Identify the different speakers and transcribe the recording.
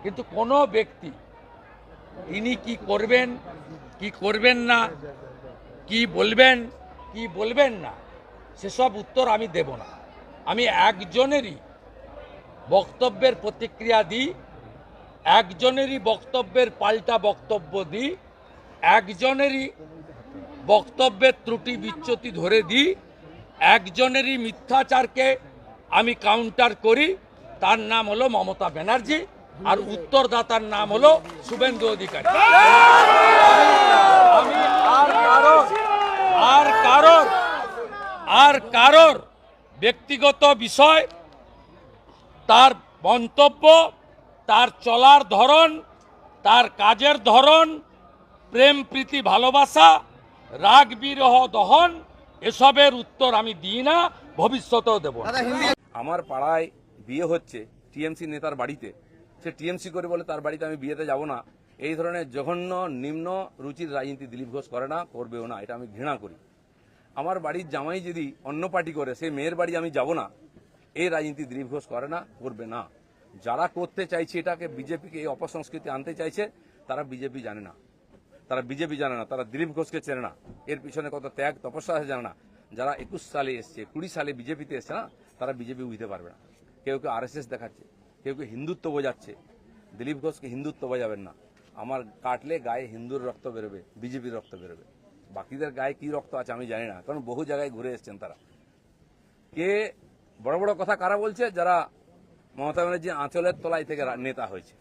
Speaker 1: কিন্তু কোনো ব্যক্তি তিনি কি করবেন কি করবেন না, কি বলবেন না, সেসব উত্তর আমি দেব না। আমি একজনেরই বক্তব্যের প্রতিক্রিয়া দিই, একজনেরই বক্তব্যের পাল্টা বক্তব্য দিই, একজনেরই বক্তব্যের ত্রুটি বিচ্যুতি ধরে দিই, একজনেরই মিথ্যাচারকে আমি কাউন্টার করি। তার নাম হলো মমতা ব্যানার্জি, আর উত্তরদাতার নাম হলো শুভেন্দু অধিকারী। আমি আর কারোর ব্যক্তিগত বিষয়, তার মন্তব্য, তার চলার ধরন, তার কাজের ধরন, প্রেম প্রীতি ভালোবাসা, রাগ বিরহ দহন, এসবের উত্তর আমি দিই না, ভবিষ্যতেও দেব না।
Speaker 2: আমার পাড়ায় বিয়ে হচ্ছে টিএমসি নেতার বাড়িতে, সে টিএমসি করে বলে তার বাড়িতে আমি বিয়েতে যাব না। এই ধরনের জঘন্য নিম্ন রুচির রাজনীতি দিলীপ ঘোষ করে না, করবেও না, এটা আমি ঘৃণা করি। আমার বাড়ির জামাই যদি অন্য পার্টি করে, সেই মেয়ের বাড়ি আমি যাব না, এই রাজনীতি দিলীপ ঘোষ করে না, করবে না। যারা করতে চাইছে এটাকে, বিজেপিকে এই অপসংস্কৃতি আনতে চাইছে, তারা বিজেপি জানে না, তারা দিলীপ ঘোষকে চেনে না, এর পিছনে কত ত্যাগ তপস্যা আছে জানে না। যারা 21 সালে এসছে, 20 সালে বিজেপিতে এসছে না, তারা বিজেপি বুঝতে পারবে না। কেউ কেউ আরএসএস দেখাচ্ছে, কেউ কেউ হিন্দুত্ব বোঝাচ্ছে। দিলীপ ঘোষকে হিন্দুত্ব বোঝাবেন না। আমার কাটলে গায়ে হিন্দুর রক্ত বেরোবে, বিজেপির রক্ত বেরোবে। বাকিদের গায়ে কি রক্ত আছে আমি জানি না, কারণ বহু জায়গায় ঘুরে এসছেন তারা। কে বড় বড় কথা কারা বলছে? যারা মমতা ব্যানার্জি আঁচলের তলায় থেকে নেতা হয়েছে।